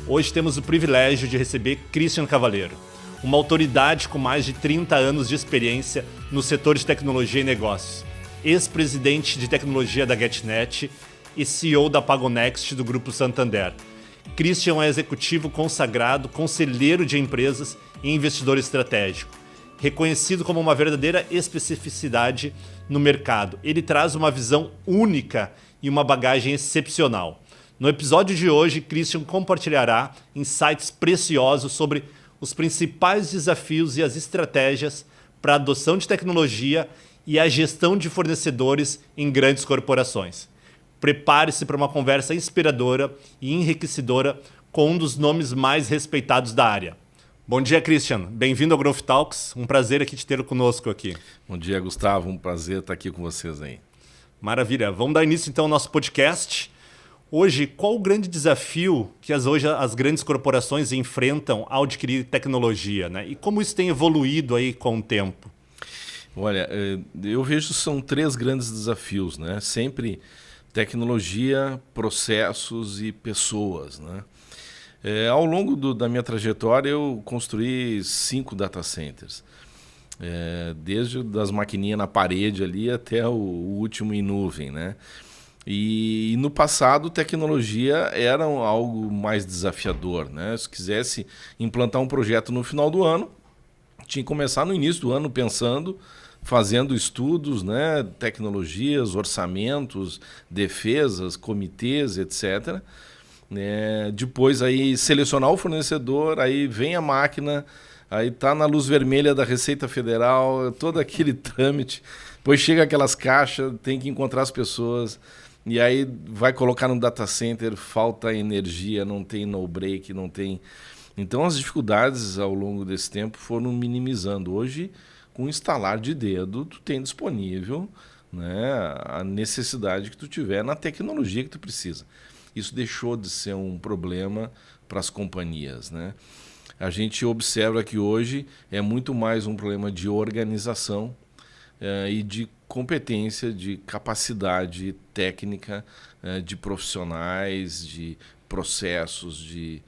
Hoje temos o privilégio de receber Christian Cavaleiro, uma autoridade com mais de 30 anos de experiência no setor de tecnologia e negócios, ex-presidente de tecnologia da GetNet e CEO da Pagonext do Grupo Santander. Christian é executivo consagrado, conselheiro de empresas e investidor estratégico, reconhecido como uma verdadeira especificidade no mercado. Ele traz uma visão única e uma bagagem excepcional. No episódio de hoje, Christian compartilhará insights preciosos sobre os principais desafios e as estratégias para a adoção de tecnologia e a gestão de fornecedores em grandes corporações. Prepare-se para uma conversa inspiradora e enriquecedora com um dos nomes mais respeitados da área. Bom dia, Christian. Bem-vindo ao Growth Talks. Um prazer aqui te ter conosco aqui. Bom dia, Gustavo. Um prazer estar aqui com vocês aí. Maravilha. Vamos dar início então ao nosso podcast. Hoje, qual o grande desafio que hoje as grandes corporações enfrentam ao adquirir tecnologia, né? E como isso tem evoluído aí com o tempo? Olha, eu vejo que são 3 grandes desafios, né? Sempre tecnologia, processos e pessoas, né? Ao longo da minha trajetória, eu construí 5 data centers. Desde das maquininhas na parede ali até o último em nuvem, né? E no passado, tecnologia era algo mais desafiador, né? Se quisesse implantar um projeto no final do ano, tinha que começar no início do ano pensando, fazendo estudos, né? Tecnologias, orçamentos, defesas, comitês, etc. Depois aí selecionar o fornecedor, aí vem a máquina, aí está na luz vermelha da Receita Federal, todo aquele trâmite. Depois chega aquelas caixas, tem que encontrar as pessoas, e aí vai colocar no data center, falta energia, não tem no-break, não tem... Então as dificuldades ao longo desse tempo foram minimizando. Hoje, com instalar de dedo, tu tem disponível, né, a necessidade que tu tiver na tecnologia que tu precisa. Isso deixou de ser um problema para as companhias, né? A gente observa que hoje é muito mais um problema de organização e de competência, de capacidade técnica de profissionais, de processos, de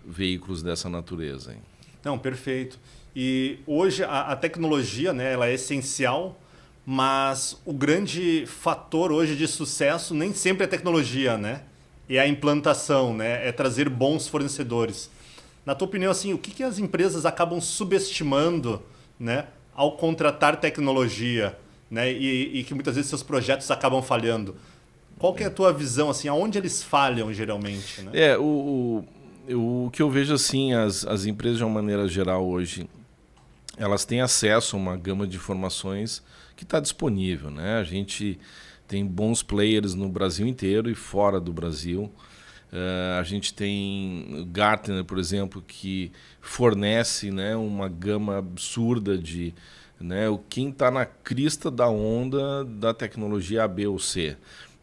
veículos dessa natureza. Hein? Não, perfeito. E hoje a tecnologia, né, ela é essencial, mas o grande fator hoje de sucesso nem sempre é tecnologia, né? É a implantação, né? É trazer bons fornecedores. Na tua opinião, assim, o que as empresas acabam subestimando, né, ao contratar tecnologia, né, e que muitas vezes seus projetos acabam falhando? Qual que é a tua visão, assim, aonde eles falham geralmente? Né? O que eu vejo assim, as empresas de uma maneira geral hoje, elas têm acesso a uma gama de informações que está disponível, né? A gente tem bons players no Brasil inteiro e fora do Brasil. A gente tem Gartner, por exemplo, que fornece, né, uma gama absurda de... Né, quem está na crista da onda da tecnologia A, B ou C.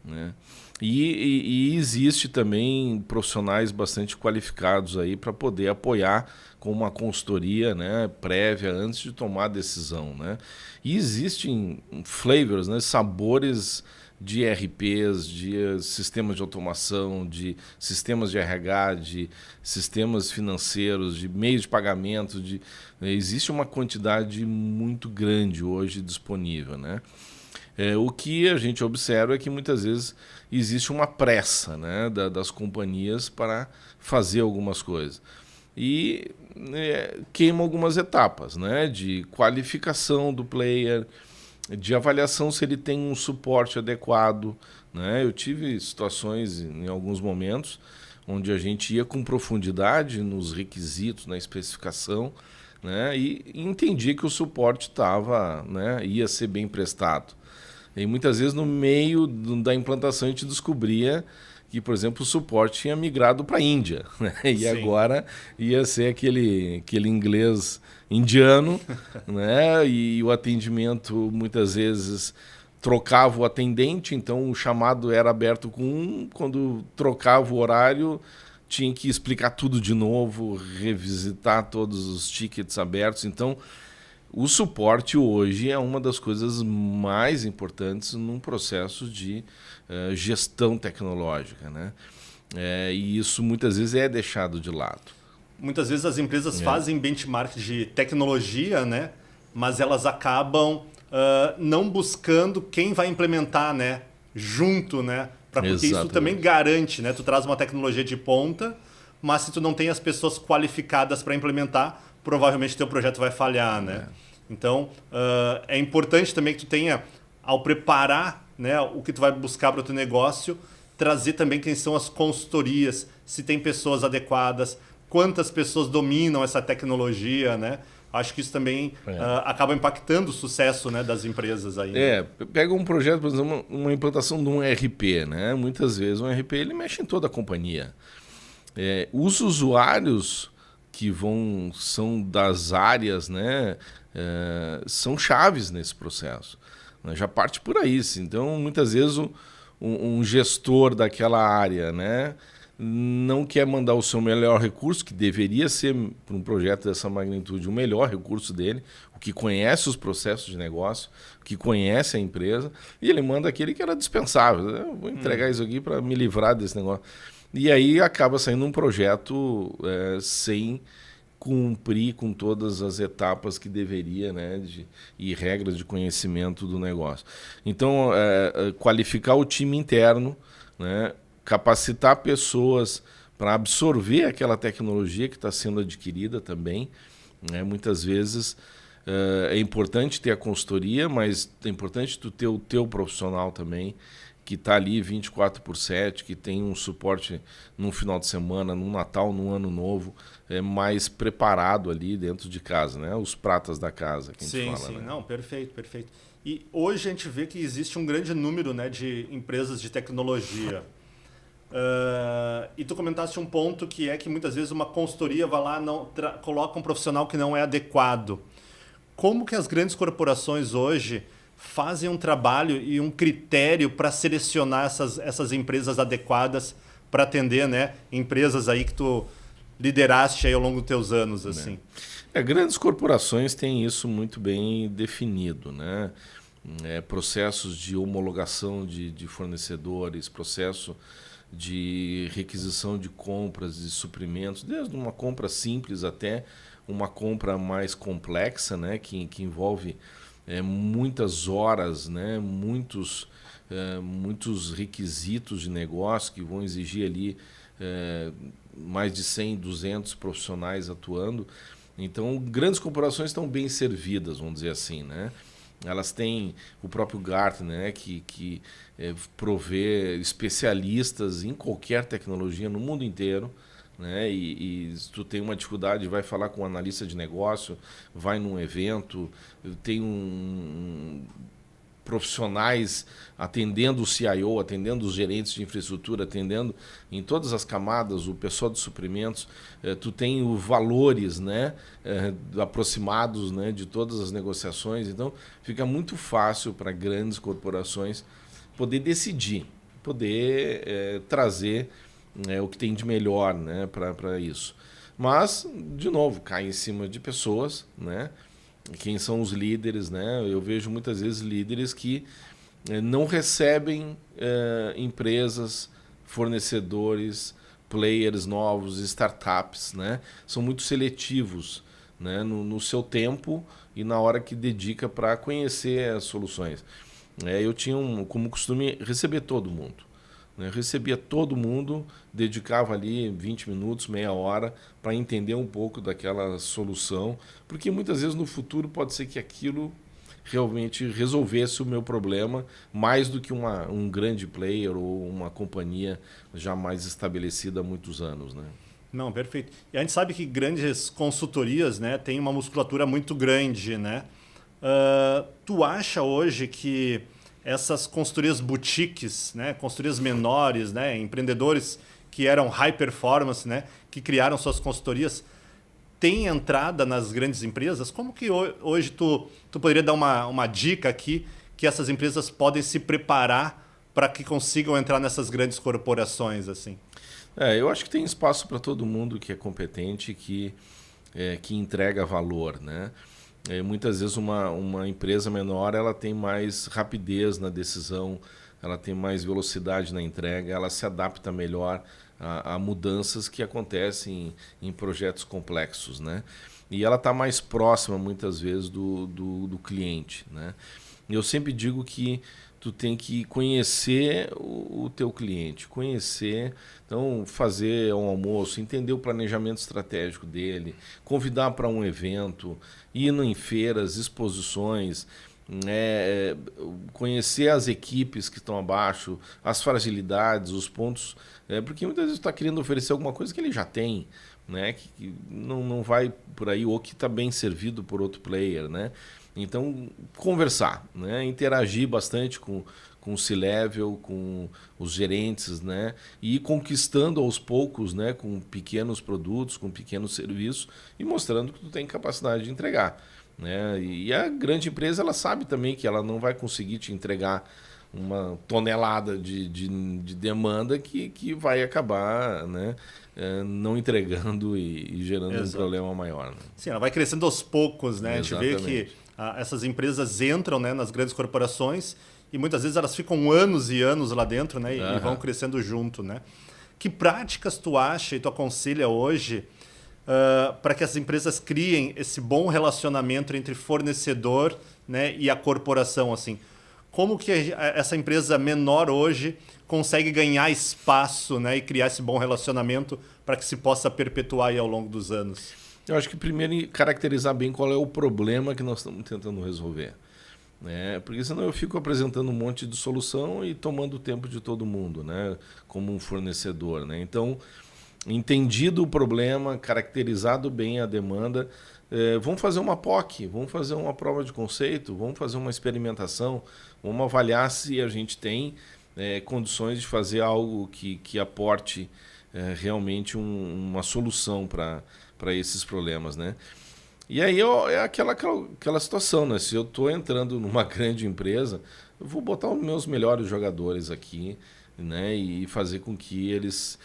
Né? E existe também profissionais bastante qualificados aí para poder apoiar com uma consultoria, né, prévia antes de tomar a decisão. Né? E existem flavors, né, sabores de ERPs, de sistemas de automação, de sistemas de RH, de sistemas financeiros, de meios de pagamento. Existe uma quantidade muito grande hoje disponível. Né? O que a gente observa é que muitas vezes existe uma pressa, né, das companhias para fazer algumas coisas. E queima algumas etapas, né, de qualificação do player, de avaliação se ele tem um suporte adequado. Né? Eu tive situações em alguns momentos onde a gente ia com profundidade nos requisitos, na especificação, né? E entendia que o suporte ia ser bem prestado. E muitas vezes no meio da implantação a gente descobria que, por exemplo, o suporte tinha migrado para a Índia, né? E Sim. Agora ia ser aquele inglês indiano, né? E o atendimento muitas vezes trocava o atendente, então o chamado era aberto com um, quando trocava o horário tinha que explicar tudo de novo, revisitar todos os tickets abertos. Então o suporte hoje é uma das coisas mais importantes num processo de gestão tecnológica, né? E isso muitas vezes é deixado de lado. Muitas vezes as empresas fazem benchmark de tecnologia, né? Mas elas acabam não buscando quem vai implementar, né? Junto, né? Porque isso também garante, né? Tu traz uma tecnologia de ponta, mas se tu não tem as pessoas qualificadas para implementar, provavelmente teu projeto vai falhar, né? Então, é importante também que tu tenha, ao preparar, né, o que tu vai buscar para o teu negócio, trazer também quem são as consultorias, se tem pessoas adequadas, quantas pessoas dominam essa tecnologia, né? Acho que isso também acaba impactando o sucesso, né, das empresas aí. Pega um projeto, por exemplo, uma implantação de um ERP, né? Muitas vezes um ERP ele mexe em toda a companhia. Os usuários que são das áreas, né, são chaves nesse processo. Já parte por aí. Então, muitas vezes, um gestor daquela área, né, não quer mandar o seu melhor recurso, que deveria ser, para um projeto dessa magnitude, o melhor recurso dele, o que conhece os processos de negócio, o que conhece a empresa, e ele manda aquele que era dispensável. Eu vou entregar isso aqui para me livrar desse negócio. E aí acaba saindo um projeto sem cumprir com todas as etapas que deveria, né, e regras de conhecimento do negócio. Então, qualificar o time interno, né, capacitar pessoas para absorver aquela tecnologia que está sendo adquirida também. Né? Muitas vezes é importante ter a consultoria, mas é importante tu ter o teu profissional também, que está ali 24/7, que tem um suporte num final de semana, num Natal, num Ano Novo, mais preparado ali dentro de casa, né? Os pratas da casa, que a gente fala. Sim. Né? Não, perfeito. E hoje a gente vê que existe um grande número, né, de empresas de tecnologia. E tu comentaste um ponto que é que muitas vezes uma consultoria vai lá coloca um profissional que não é adequado. Como que as grandes corporações hoje fazem um trabalho e um critério para selecionar essas empresas adequadas para atender, né, empresas aí que tu lideraste aí ao longo dos teus anos, assim? Grandes corporações têm isso muito bem definido, né? Processos de homologação de fornecedores, processo de requisição de compras e suprimentos, desde uma compra simples até uma compra mais complexa, né, que envolve muitas horas, né, muitos requisitos de negócio que vão exigir ali mais de 100, 200 profissionais atuando. Então, grandes corporações estão bem servidas, vamos dizer assim, né? Elas têm o próprio Gartner, né, que provê especialistas em qualquer tecnologia no mundo inteiro. Né? E se tu tem uma dificuldade, vai falar com um analista de negócio, vai num evento, tem profissionais atendendo o CIO, atendendo os gerentes de infraestrutura, atendendo em todas as camadas, o pessoal de suprimentos. Tu tem os valores, né, aproximados, né, de todas as negociações. Então, fica muito fácil para grandes corporações poder decidir, poder trazer o que tem de melhor, né, para isso. Mas, de novo, cai em cima de pessoas, né? Quem são os líderes, né? Eu vejo muitas vezes líderes que não recebem empresas, fornecedores, players novos, startups, né? São muito seletivos, né, no seu tempo e na hora que dedica para conhecer as soluções. Eu tinha como costume receber todo mundo. Eu recebia todo mundo, dedicava ali 20 minutos, meia hora, para entender um pouco daquela solução, porque muitas vezes no futuro pode ser que aquilo realmente resolvesse o meu problema mais do que um grande player ou uma companhia já mais estabelecida há muitos anos. Né? Não, perfeito. E a gente sabe que grandes consultorias, né, têm uma musculatura muito grande. Né? Tu acha hoje que essas consultorias boutiques, né, consultorias menores, né, empreendedores que eram high performance, né, que criaram suas consultorias, têm entrada nas grandes empresas? Como que hoje tu poderia dar uma dica aqui que essas empresas podem se preparar para que consigam entrar nessas grandes corporações, assim? Eu acho que tem espaço para todo mundo que é competente, que entrega valor, né? Muitas vezes uma empresa menor ela tem mais rapidez na decisão, ela tem mais velocidade na entrega, ela se adapta melhor a mudanças que acontecem em projetos complexos, né? E ela está mais próxima, muitas vezes, do cliente, né? Eu sempre digo que tu tem que conhecer o teu cliente, conhecer, então fazer um almoço, entender o planejamento estratégico dele, convidar para um evento, ir em feiras, exposições, conhecer as equipes que estão abaixo, as fragilidades, os pontos, porque muitas vezes tu está querendo oferecer alguma coisa que ele já tem, né? Que não vai por aí, ou que está bem servido por outro player, né? Então, conversar, né? Interagir bastante com o C-Level, com os gerentes, né? E ir conquistando aos poucos, né? Com pequenos produtos, com pequenos serviços e mostrando que tu tem capacidade de entregar, né? E a grande empresa, ela sabe também que ela não vai conseguir te entregar uma tonelada de demanda que vai acabar, né? Não entregando e gerando um problema maior, né? Sim, ela vai crescendo aos poucos, né? Exatamente. A gente vê que essas empresas entram, né, nas grandes corporações e muitas vezes elas ficam anos e anos lá dentro, né? E vão crescendo junto, né? Que práticas tu acha e tu aconselha hoje para que as empresas criem esse bom relacionamento entre fornecedor, né, e a corporação, assim? Como que essa empresa menor hoje consegue ganhar espaço, né, e criar esse bom relacionamento para que se possa perpetuar aí ao longo dos anos? Eu acho que primeiro caracterizar bem qual é o problema que nós estamos tentando resolver, né? Porque senão eu fico apresentando um monte de solução e tomando o tempo de todo mundo, né? Como um fornecedor, né? Então, entendido o problema, caracterizado bem a demanda, vamos fazer uma POC, vamos fazer uma prova de conceito, vamos fazer uma experimentação, vamos avaliar se a gente tem condições de fazer algo que aporte realmente uma solução para esses problemas, né? E aí é aquela situação, né? Se eu estou entrando numa grande empresa, eu vou botar os meus melhores jogadores aqui, né? E fazer com que eles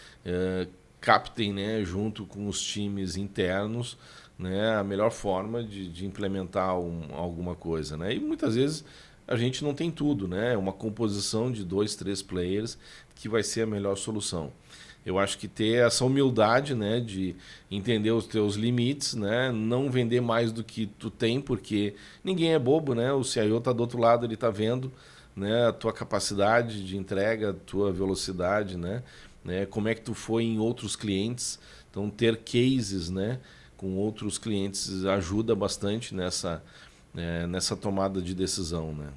captem, né, junto com os times internos, né, a melhor forma de implementar alguma coisa, né? E muitas vezes a gente não tem tudo, né? Uma composição de 2, 3 players que vai ser a melhor solução. Eu acho que ter essa humildade, né, de entender os teus limites, né, não vender mais do que tu tem, porque ninguém é bobo, né? O CIO está do outro lado, ele está vendo, né, a tua capacidade de entrega, a tua velocidade, né, como é que tu foi em outros clientes. Então, ter cases, né, com outros clientes ajuda bastante nessa tomada de decisão, né?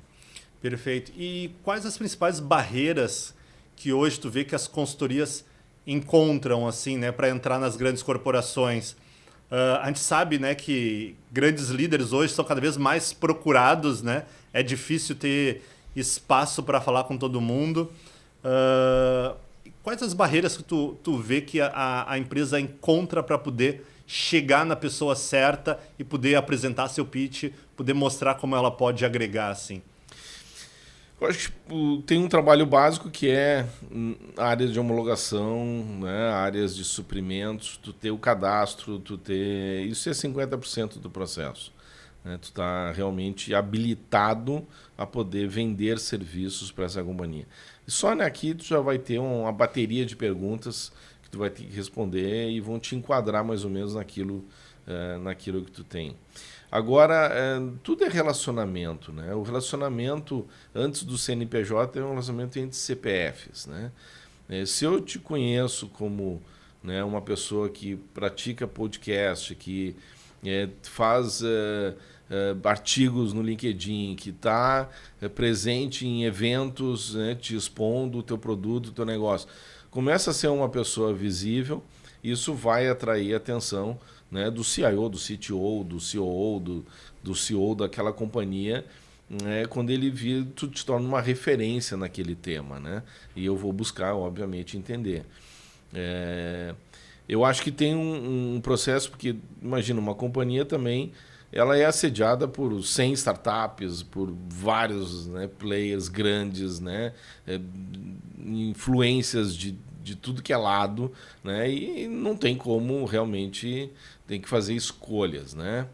Perfeito. E quais as principais barreiras que hoje tu vê que as consultorias encontram, assim, né, para entrar nas grandes corporações? A gente sabe, né, que grandes líderes hoje são cada vez mais procurados, né? É difícil ter espaço para falar com todo mundo. Quais as barreiras que tu vê que a empresa encontra para poder chegar na pessoa certa e poder apresentar seu pitch, poder mostrar como ela pode agregar, assim? Eu acho que tem um trabalho básico que é áreas de homologação, né, áreas de suprimentos, tu ter o cadastro, isso é 50% do processo, né? Tu está realmente habilitado a poder vender serviços para essa companhia. E só aqui tu já vai ter uma bateria de perguntas que tu vai ter que responder e vão te enquadrar mais ou menos naquilo que tu tem. Agora, tudo é relacionamento, né? O relacionamento antes do CNPJ é um relacionamento entre CPFs, né? Se eu te conheço como, né, uma pessoa que pratica podcast, que faz artigos no LinkedIn, que está presente em eventos, né, te expondo o teu produto, o teu negócio, começa a ser uma pessoa visível, isso vai atrair a atenção, né, do CIO, do CTO, do COO, do CEO daquela companhia, né, quando ele vir, tu te torna uma referência naquele tema, né? E eu vou buscar, obviamente, entender. Eu acho que tem um processo, porque, imagina, uma companhia também, ela é assediada por 100 startups, por vários, né, players grandes, né, influências de tudo que é lado, né, e não tem como realmente, tem que fazer escolhas, né?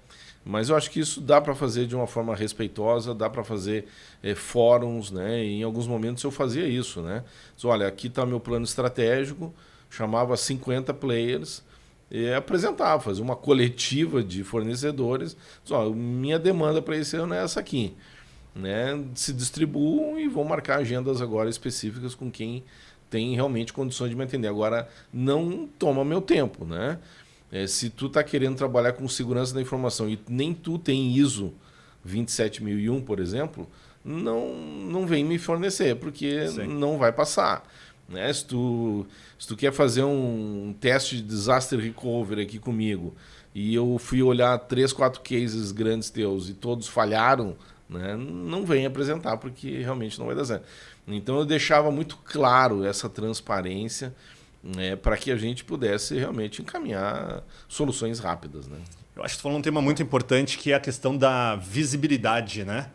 Mas eu acho que isso dá para fazer de uma forma respeitosa, dá para fazer fóruns, né? E em alguns momentos eu fazia isso, né? Diz, olha, aqui está meu plano estratégico, chamava 50 players e apresentava, fazia uma coletiva de fornecedores. Minha demanda para esse ano é essa aqui. Né? Se distribuam e vão marcar agendas agora específicas com quem tem realmente condições de me atender. Agora, não toma meu tempo. Né? Se tu está querendo trabalhar com segurança da informação e nem tu tem ISO 27001, por exemplo, não vem me fornecer, porque Sim. não vai passar. Né? Se tu quer fazer um teste de disaster recovery aqui comigo e eu fui olhar 3, 4 cases grandes teus e todos falharam, né? Não vem apresentar, porque realmente não vai dar certo. Então eu deixava muito claro essa transparência, né, para que a gente pudesse realmente encaminhar soluções rápidas. Né? Eu acho que tu falou um tema muito importante, que é a questão da visibilidade, né?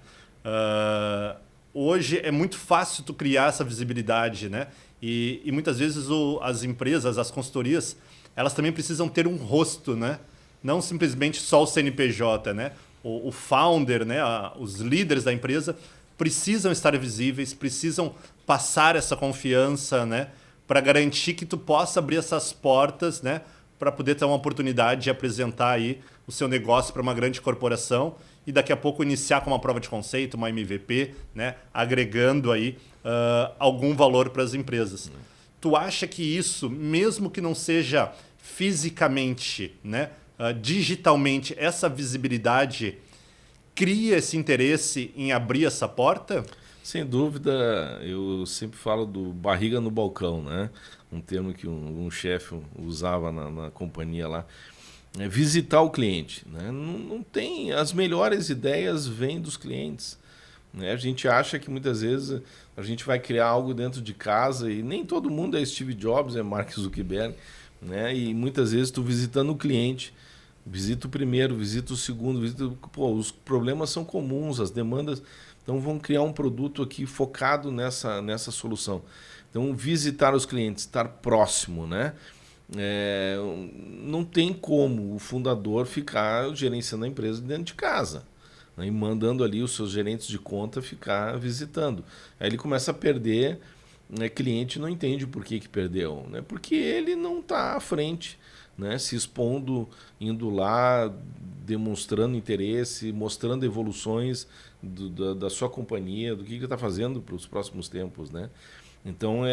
Hoje é muito fácil tu criar essa visibilidade, né? E muitas vezes as empresas, as consultorias, elas também precisam ter um rosto, né? Não simplesmente só o CNPJ, né? O founder, né? Os líderes da empresa precisam estar visíveis, precisam passar essa confiança, né? Para garantir que tu possa abrir essas portas, né? Para poder ter uma oportunidade de apresentar aí o seu negócio para uma grande corporação e daqui a pouco iniciar com uma prova de conceito, uma MVP, né? Agregando aí algum valor para as empresas. Tu acha que isso, mesmo que não seja fisicamente, né? Digitalmente, essa visibilidade cria esse interesse em abrir essa porta? Sem dúvida, eu sempre falo do barriga no balcão, né? Um termo que um chefe usava na companhia lá. É visitar o cliente. Né? Não tem, as melhores ideias vêm dos clientes. Né? A gente acha que muitas vezes a gente vai criar algo dentro de casa e nem todo mundo é Steve Jobs, é Mark Zuckerberg. Né? E muitas vezes tu visitando o cliente, visita o primeiro, visita o segundo, os problemas são comuns, as demandas. Então vamos criar um produto aqui focado nessa solução. Então visitar os clientes, estar próximo, né? Não tem como o fundador ficar gerenciando a empresa dentro de casa, né? E mandando ali os seus gerentes de conta ficar visitando. Aí ele começa a perder, né? Cliente não entende por que perdeu, né? Porque ele não está à frente, né? Se expondo, indo lá, demonstrando interesse, mostrando evoluções da sua companhia, do que ele está fazendo para os próximos tempos. Né? Então,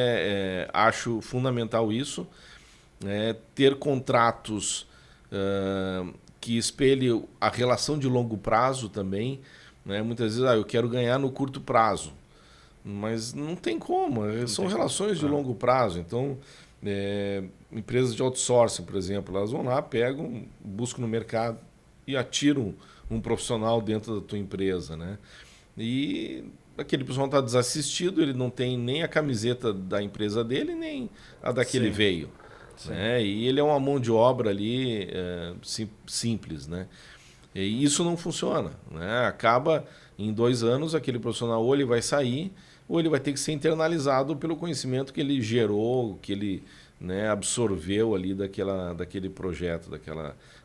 acho fundamental isso, ter contratos que espelhem a relação de longo prazo também. Né? Muitas vezes, eu quero ganhar no curto prazo, mas não tem como, são relações de longo prazo. Então, empresas de outsourcing, por exemplo, elas vão lá, pegam, buscam no mercado e atiram um profissional dentro da tua empresa. Né? E aquele profissional está desassistido, ele não tem nem a camiseta da empresa dele, nem a da que ele veio. Né? E ele é uma mão de obra ali simples. Né? E isso não funciona. Né? Acaba, em 2 anos, aquele profissional ou ele vai sair, ou ele vai ter que ser internalizado pelo conhecimento que ele gerou, que ele, né, absorveu ali daquele projeto,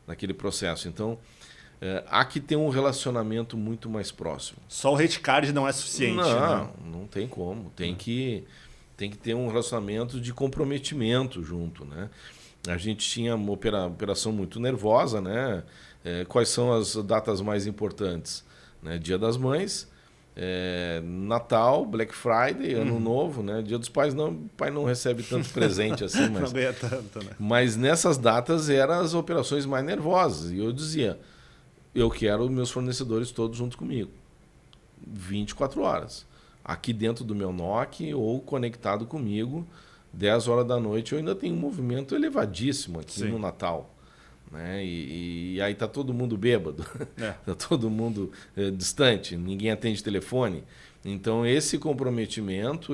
daquele processo. Então, há que ter um relacionamento muito mais próximo. Só o rate card não é suficiente. Não tem como. Tem que ter um relacionamento de comprometimento junto. Né? A gente tinha uma operação muito nervosa. Né? Quais são as datas mais importantes? Né? Dia das Mães, Natal, Black Friday, Ano Novo. Né? Dia dos Pais, o pai não recebe tanto presente assim. Mas, não ganha tanto, né? Mas nessas datas eram as operações mais nervosas. E eu dizia, eu quero meus fornecedores todos junto comigo. 24 horas. Aqui dentro do meu NOC ou conectado comigo, 10 horas da noite, eu ainda tenho um movimento elevadíssimo aqui no Natal. Né? E aí está todo mundo bêbado, está todo mundo distante, ninguém atende telefone. Então esse comprometimento,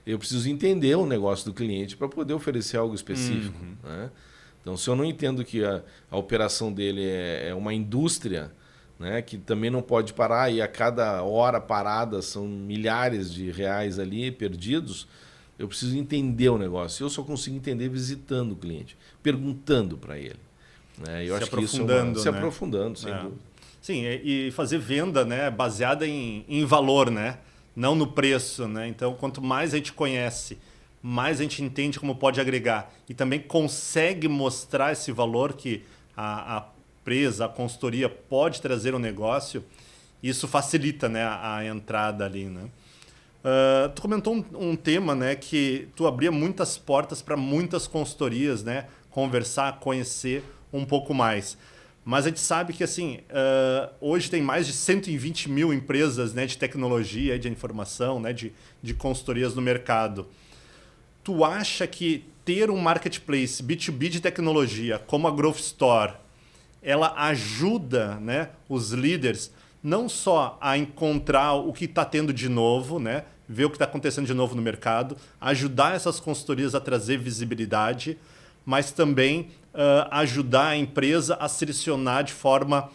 eu preciso entender o negócio do cliente para poder oferecer algo específico. Né? Então se eu não entendo que a operação dele é uma indústria, né, que também não pode parar e a cada hora parada são milhares de reais ali perdidos, eu preciso entender o negócio. Eu só consigo entender visitando o cliente, perguntando para ele. Né? Eu acho que isso se aprofundando, sem dúvida. Sim, e fazer venda, né, baseada em valor, né? Não no preço. Né? Então, quanto mais a gente conhece mais a gente entende como pode agregar e também consegue mostrar esse valor que a empresa, a consultoria pode trazer ao negócio, isso facilita, né, a entrada ali, né? Tu comentou um tema, né, que tu abria muitas portas para muitas consultorias, né, conversar, conhecer um pouco mais. Mas a gente sabe que assim, hoje tem mais de 120 mil empresas, né, de tecnologia, de informação, né, de consultorias no mercado. Tu acha que ter um marketplace B2B de tecnologia como a Growth Store, ela ajuda, né, os líderes não só a encontrar o que está tendo de novo, né, ver o que está acontecendo de novo no mercado, ajudar essas consultorias a trazer visibilidade, mas também ajudar a empresa a selecionar de forma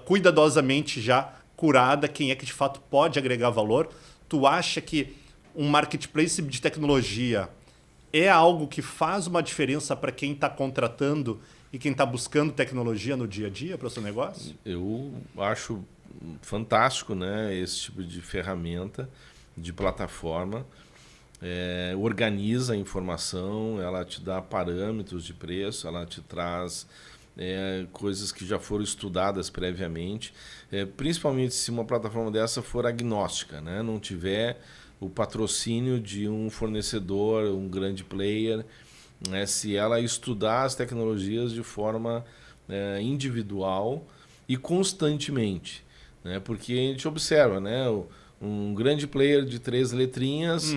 cuidadosamente já curada quem é que de fato pode agregar valor? Tu acha que um marketplace de tecnologia é algo que faz uma diferença para quem está contratando e quem está buscando tecnologia no dia a dia para o seu negócio? Eu acho fantástico, né, esse tipo de ferramenta, de plataforma. Organiza a informação, ela te dá parâmetros de preço, ela te traz coisas que já foram estudadas previamente, principalmente se uma plataforma dessa for agnóstica, né, não tiver o patrocínio de um fornecedor, um grande player, né, se ela estudar as tecnologias de forma individual e constantemente, né, porque a gente observa, né, um grande player de 3 letrinhas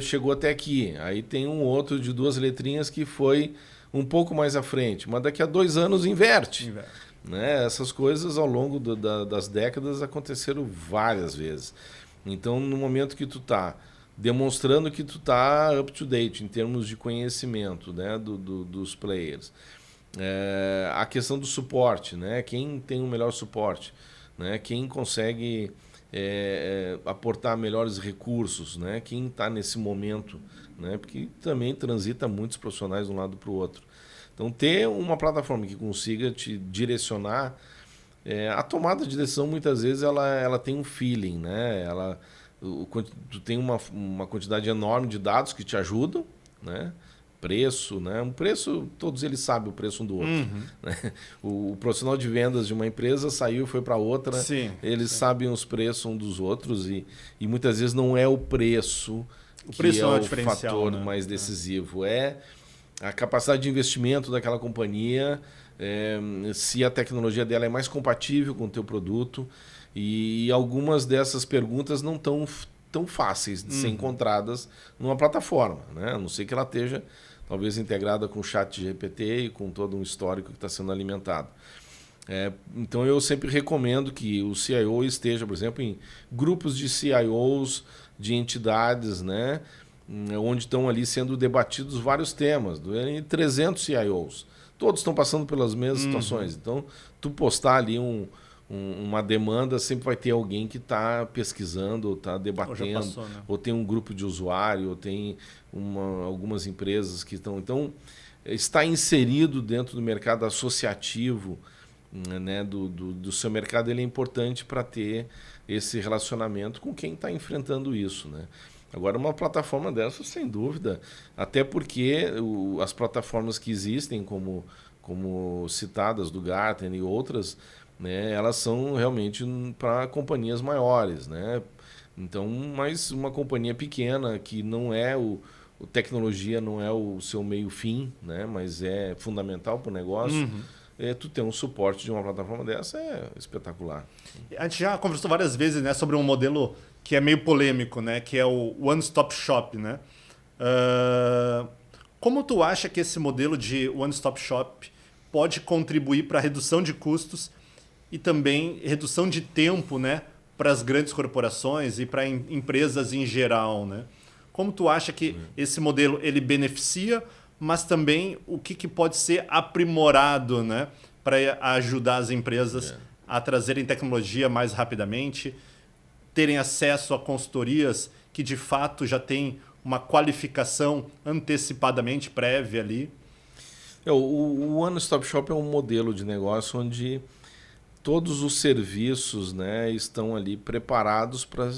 chegou até aqui, aí tem um outro de 2 letrinhas que foi um pouco mais à frente, mas daqui a 2 anos inverte. Né? Essas coisas ao longo das décadas aconteceram várias vezes. Então, no momento que tu está demonstrando que tu está up to date em termos de conhecimento, né, dos players, a questão do suporte, né, quem tem o melhor suporte, né, quem consegue aportar melhores recursos, né, quem está nesse momento, né, porque também transita muitos profissionais de um lado para o outro. Então, ter uma plataforma que consiga te direcionar. A tomada de decisão, muitas vezes, ela tem um feeling, né? Tu tem uma quantidade enorme de dados que te ajudam, né? Preço, né? Um preço, todos eles sabem o preço um do outro. Né? O profissional de vendas de uma empresa saiu e foi para outra, eles sabem os preços um dos outros e muitas vezes não é o preço que é o fator, né, mais decisivo. É a capacidade de investimento daquela companhia, se a tecnologia dela é mais compatível com o teu produto, e algumas dessas perguntas não estão tão fáceis de ser encontradas numa plataforma, né? A não ser que ela esteja talvez integrada com o chat GPT e com todo um histórico que está sendo alimentado. Então eu sempre recomendo que o CIO esteja, por exemplo, em grupos de CIOs de entidades, né, onde estão ali sendo debatidos vários temas, 300 CIOs. Todos estão passando pelas mesmas situações. Então, tu postar ali uma demanda, sempre vai ter alguém que está pesquisando, ou está debatendo, ou tem um grupo de usuário, ou tem algumas empresas que estão... Então, estar inserido dentro do mercado associativo, né, do seu mercado, ele é importante para ter esse relacionamento com quem está enfrentando isso, né? Agora, uma plataforma dessa, sem dúvida, até porque as plataformas que existem, como citadas do Gartner e outras, né, elas são realmente para companhias maiores, né? Então, mas uma companhia pequena que não é tecnologia não é o seu meio-fim, né, mas é fundamental para o negócio, tu ter um suporte de uma plataforma dessa é espetacular. A gente já conversou várias vezes, né, sobre um modelo que é meio polêmico, né, que é o One Stop Shop, né? Como tu acha que esse modelo de One Stop Shop pode contribuir para a redução de custos e também redução de tempo, né, para as grandes corporações e para empresas em geral, né? Como tu acha que esse modelo ele beneficia, mas também o que pode ser aprimorado, né, para ajudar as empresas a trazerem tecnologia mais rapidamente, terem acesso a consultorias que de fato já têm uma qualificação antecipadamente prévia ali? O One Stop Shop é um modelo de negócio onde todos os serviços, né, estão ali preparados para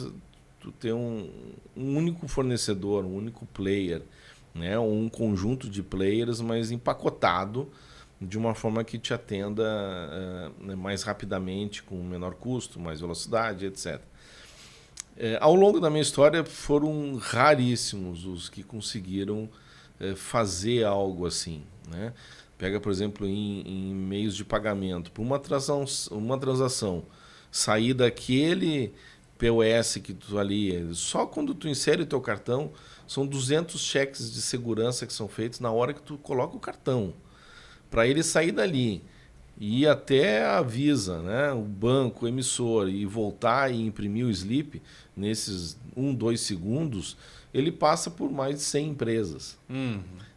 tu ter um único fornecedor, um único player, né? Ou um conjunto de players, mas empacotado de uma forma que te atenda mais rapidamente, com menor custo, mais velocidade, etc. Ao longo da minha história, foram raríssimos os que conseguiram fazer algo assim, né? Pega, por exemplo, em meios de pagamento. Por uma transação sair daquele POS que tu ali... Só quando tu insere o teu cartão, são 200 cheques de segurança que são feitos na hora que tu coloca o cartão. Para ele sair dali e ir até a Visa, né, o banco, o emissor, e voltar e imprimir o slip, nesses 2 segundos, ele passa por mais de 100 empresas.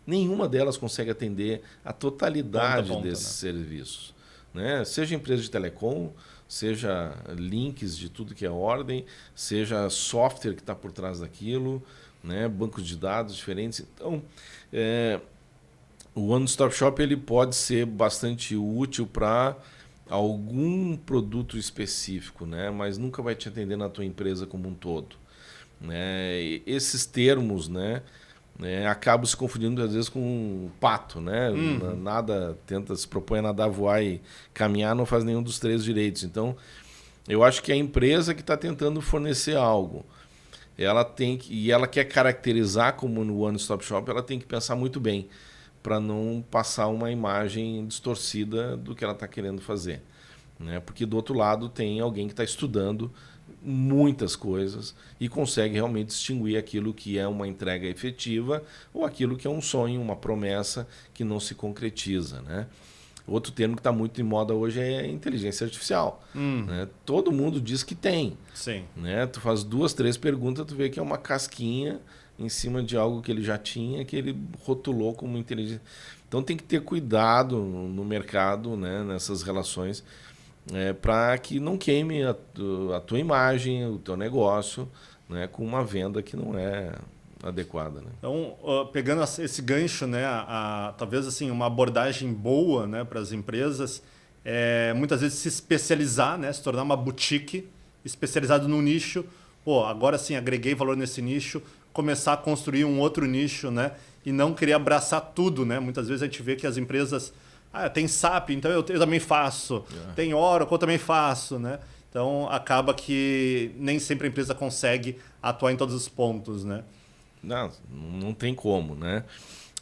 Nenhuma delas consegue atender a totalidade Ponta, desses né? serviços. Né? Seja empresa de telecom, seja links de tudo que é ordem, seja software que está por trás daquilo, né? Bancos de dados diferentes. Então, o One Stop Shop ele pode ser bastante útil para algum produto específico, né? Mas nunca vai te atender na tua empresa como um todo. Né? E esses termos, né? Acabam se confundindo às vezes com um pato, né? Nada se propõe a nadar, voar e caminhar, não faz nenhum dos 3 direitos. Então, eu acho que a empresa que está tentando fornecer algo, ela quer caracterizar como no One Stop Shop, ela tem que pensar muito bem para não passar uma imagem distorcida do que ela está querendo fazer, né? Porque do outro lado tem alguém que está estudando muitas coisas e consegue realmente distinguir aquilo que é uma entrega efetiva ou aquilo que é um sonho, uma promessa que não se concretiza, né? Outro termo que está muito em moda hoje é inteligência artificial. Né? Todo mundo diz que tem. Sim. Né? Tu faz 2, 3 perguntas, tu vê que é uma casquinha em cima de algo que ele já tinha, que ele rotulou como inteligência. Então tem que ter cuidado no mercado, né? Nessas relações, para que não queime a tua imagem, o teu negócio, né? Com uma venda que não é adequada, né? Então, pegando esse gancho, né, talvez assim uma abordagem boa, né, para as empresas, muitas vezes se especializar, né, se tornar uma boutique especializada no nicho. Pô, agora sim, agreguei valor nesse nicho, começar a construir um outro nicho, né, e não querer abraçar tudo, né? Muitas vezes a gente vê que as empresas, tem SAP, então eu também faço, tem Oracle, eu também faço, né? Então acaba que nem sempre a empresa consegue atuar em todos os pontos, né? Não tem como, né?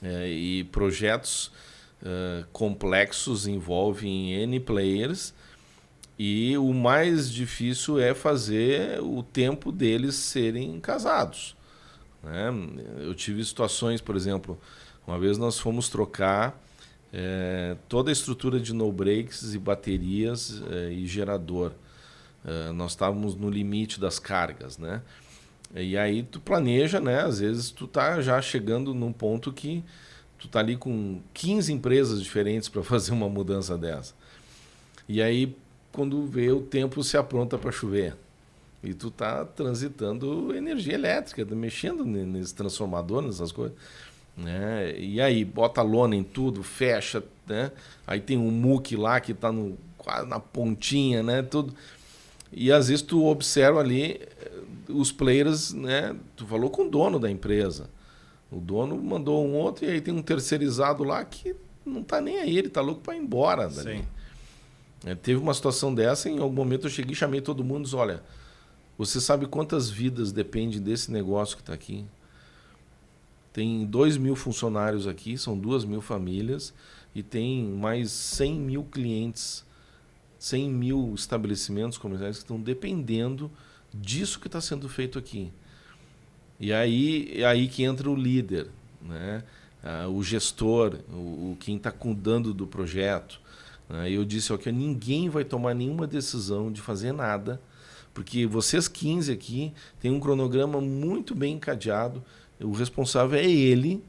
E projetos complexos envolvem N players e o mais difícil é fazer o tempo deles serem casados. Né? Eu tive situações, por exemplo, uma vez nós fomos trocar toda a estrutura de no-breaks e baterias e gerador. Nós estávamos no limite das cargas, né? E aí tu planeja, né? Às vezes tu tá já chegando num ponto que tu tá ali com 15 empresas diferentes para fazer uma mudança dessa. E aí quando vê o tempo se apronta para chover. E tu tá transitando energia elétrica, mexendo nesse transformador, nessas coisas. Né? E aí bota lona em tudo, fecha, né? Aí tem um muque lá que tá quase na pontinha, né? Tudo. E às vezes tu observa ali os players, né? Tu falou com o dono da empresa. O dono mandou um outro e aí tem um terceirizado lá que não tá nem aí, ele tá louco para ir embora dali. Teve uma situação dessa e em algum momento eu cheguei e chamei todo mundo e disse, olha, você sabe quantas vidas dependem desse negócio que está aqui? Tem 2.000 funcionários aqui, são 2.000 famílias e tem mais 100.000 clientes, 100.000 estabelecimentos comerciais que estão dependendo disso que está sendo feito aqui. E aí que entra o líder, né? O gestor, quem está cuidando do projeto. Eu disse que ninguém vai tomar nenhuma decisão de fazer nada, porque vocês 15 aqui têm um cronograma muito bem encadeado, o responsável é ele,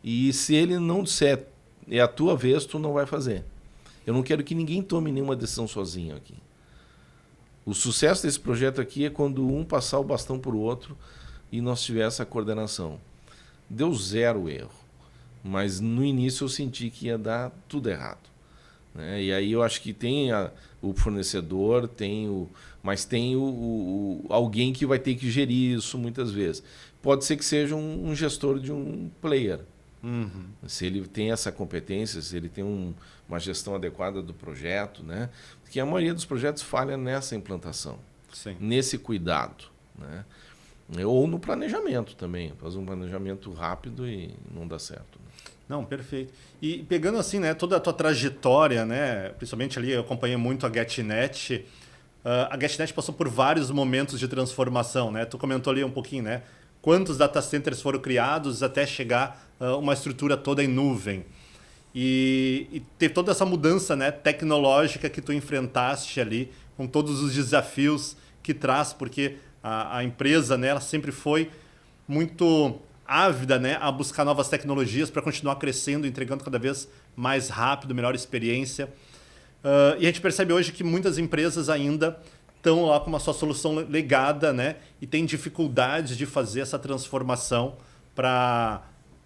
e se ele não disser é a tua vez, tu não vai fazer. Eu não quero que ninguém tome nenhuma decisão sozinho aqui. O sucesso desse projeto aqui é quando um passar o bastão para o outro e nós tiver essa coordenação. Deu 0 erro, mas no início eu senti que ia dar tudo errado. né? E aí eu acho que tem o fornecedor, mas tem alguém que vai ter que gerir isso muitas vezes. Pode ser que seja um gestor de um player. Uhum. Se ele tem essa competência, se ele tem uma gestão adequada do projeto, né? Porque a maioria dos projetos falha nessa implantação, Sim. nesse cuidado, né? Ou no planejamento também. Faz um planejamento rápido e não dá certo. Não, perfeito. E pegando assim, né, toda a tua trajetória, né, principalmente ali eu acompanhei muito a GetNet. A GetNet passou por vários momentos de transformação, né? Tu comentou ali um pouquinho, né? Quantos data centers foram criados até chegar uma estrutura toda em nuvem. E ter toda essa mudança, né, tecnológica que tu enfrentaste ali, com todos os desafios que traz, porque a empresa, né, ela sempre foi muito ávida, né, a buscar novas tecnologias para continuar crescendo, entregando cada vez mais rápido, melhor experiência. E a gente percebe hoje que muitas empresas ainda estão lá com uma sua solução legada, né, e têm dificuldades de fazer essa transformação para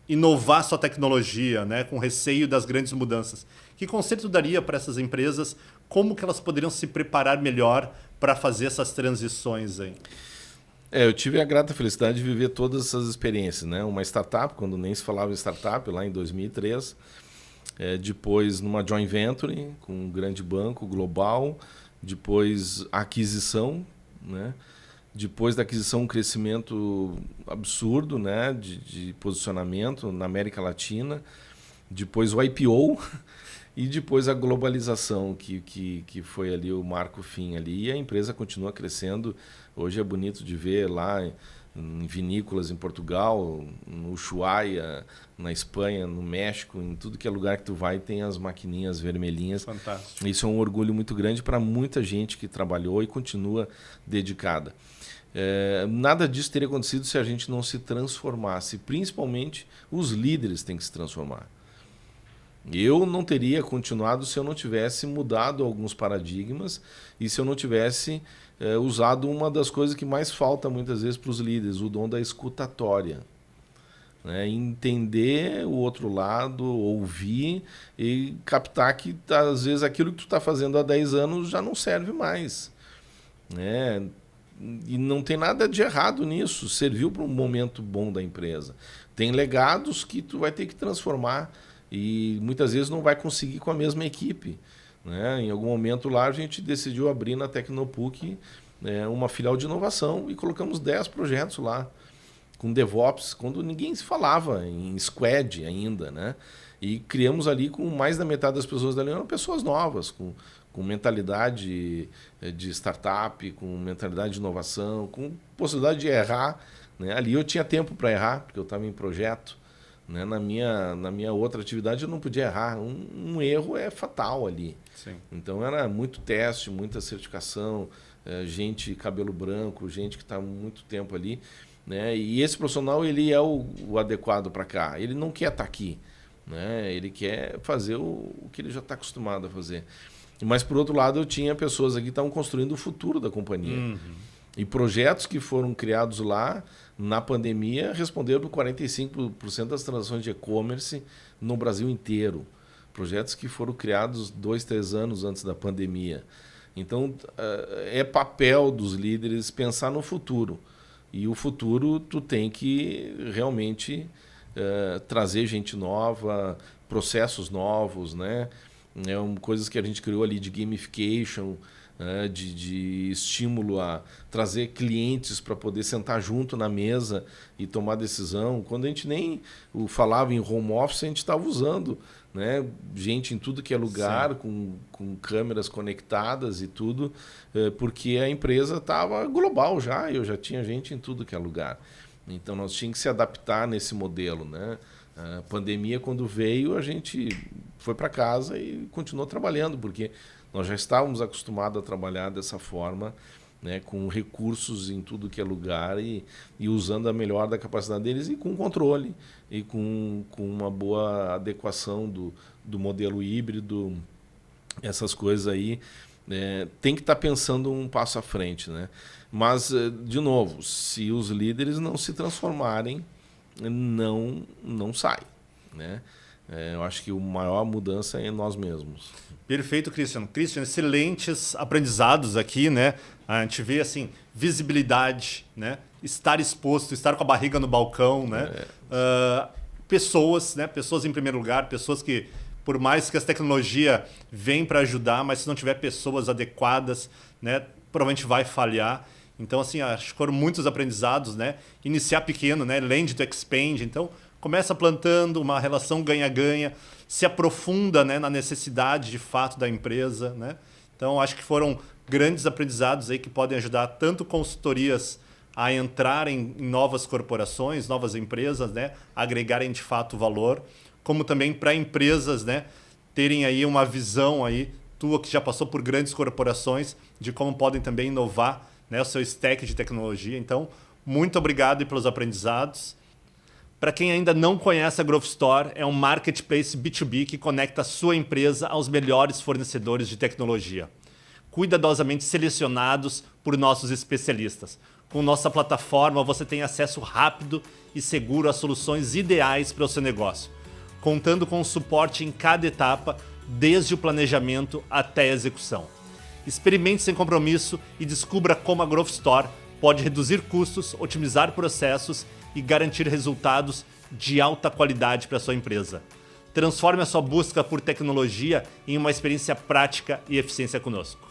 inovar sua tecnologia, né, com receio das grandes mudanças. Que conselho tu daria para essas empresas? Como que elas poderiam se preparar melhor para fazer essas transições aí? Eu tive a grata felicidade de viver todas essas experiências, né? Uma startup, quando nem se falava em startup, lá em 2003. Depois numa joint venture com um grande banco global. Depois a aquisição, né? Depois da aquisição, um crescimento absurdo, né? de posicionamento na América Latina. Depois o IPO e depois a globalização, que foi ali o marco fim ali. E a empresa continua crescendo. Hoje é bonito de ver lá em vinícolas em Portugal, no Ushuaia, na Espanha, no México, em tudo que é lugar que tu vai tem as maquininhas vermelhinhas. Fantástico. Isso é um orgulho muito grande para muita gente que trabalhou e continua dedicada. Nada disso teria acontecido se a gente não se transformasse. Principalmente os líderes têm que se transformar. Eu não teria continuado se eu não tivesse mudado alguns paradigmas e se eu não tivesse usado uma das coisas que mais falta muitas vezes para os líderes, o dom da escutatória. Né? Entender o outro lado, ouvir e captar que às vezes aquilo que tu está fazendo há 10 anos já não serve mais. Né? E não tem nada de errado nisso, serviu para um momento bom da empresa. Tem legados que tu vai ter que transformar e muitas vezes não vai conseguir com a mesma equipe. Né? Em algum momento lá a gente decidiu abrir na Tecnopuc uma filial de inovação e colocamos 10 projetos lá, com DevOps, quando ninguém se falava em Squad ainda. Né? E criamos ali com mais da metade das pessoas dali eram pessoas novas, com mentalidade de startup, com mentalidade de inovação, com possibilidade de errar. Né? Ali eu tinha tempo para errar, porque eu estava em projeto. Né? Na minha outra atividade eu não podia errar. Um erro é fatal ali. Sim. Então era muito teste, muita certificação, gente cabelo branco, gente que está há muito tempo ali. Né? E esse profissional ele é o adequado para cá. Ele não quer estar aqui. Né? Ele quer fazer o que ele já está acostumado a fazer. Mas, por outro lado, eu tinha pessoas aqui que estavam construindo o futuro da companhia. Uhum. E projetos que foram criados lá, na pandemia, responderam por 45% das transações de e-commerce no Brasil inteiro. Projetos que foram criados 2, 3 anos antes da pandemia. Então, é papel dos líderes pensar no futuro. E o futuro, tu tem que realmente trazer gente nova, processos novos, né? Coisas que a gente criou ali de gamification, de estímulo a trazer clientes para poder sentar junto na mesa e tomar decisão. Quando a gente nem falava em home office, a gente estava usando, né? Gente em tudo que é lugar, com câmeras conectadas e tudo, porque a empresa estava global já, eu já tinha gente em tudo que é lugar. Então nós tínhamos que se adaptar nesse modelo. Né? A pandemia, quando veio, a gente foi para casa e continuou trabalhando, porque nós já estávamos acostumados a trabalhar dessa forma, né, com recursos em tudo que é lugar e usando a melhor da capacidade deles e com controle e com uma boa adequação do modelo híbrido, essas coisas aí. Tem que estar pensando um passo à frente. Né? Mas, de novo, se os líderes não se transformarem, não sai. Né? Eu acho que a maior mudança é em nós mesmos. Perfeito, Christian. Christian, excelentes aprendizados aqui, né? A gente vê assim, visibilidade, né? Estar exposto, estar com a barriga no balcão, né? Pessoas, né? Pessoas em primeiro lugar, pessoas que, por mais que a tecnologia venha para ajudar, mas se não tiver pessoas adequadas, né? Provavelmente vai falhar. Então, assim, acho que foram muitos aprendizados, né? Iniciar pequeno, né? Land to expand. Então, começa plantando uma relação ganha-ganha, se aprofunda, né, na necessidade de fato da empresa, né? Então, acho que foram grandes aprendizados aí que podem ajudar tanto consultorias a entrarem em novas corporações, novas empresas, né, agregarem de fato valor, como também para empresas, né, terem aí uma visão aí tua que já passou por grandes corporações de como podem também inovar, né, o seu stack de tecnologia. Então, muito obrigado pelos aprendizados. Para quem ainda não conhece a Growth Store, é um marketplace B2B que conecta a sua empresa aos melhores fornecedores de tecnologia, cuidadosamente selecionados por nossos especialistas. Com nossa plataforma, você tem acesso rápido e seguro às soluções ideais para o seu negócio, contando com suporte em cada etapa, desde o planejamento até a execução. Experimente sem compromisso e descubra como a Growth Store pode reduzir custos, otimizar processos e garantir resultados de alta qualidade para a sua empresa. Transforme a sua busca por tecnologia em uma experiência prática e eficiência conosco.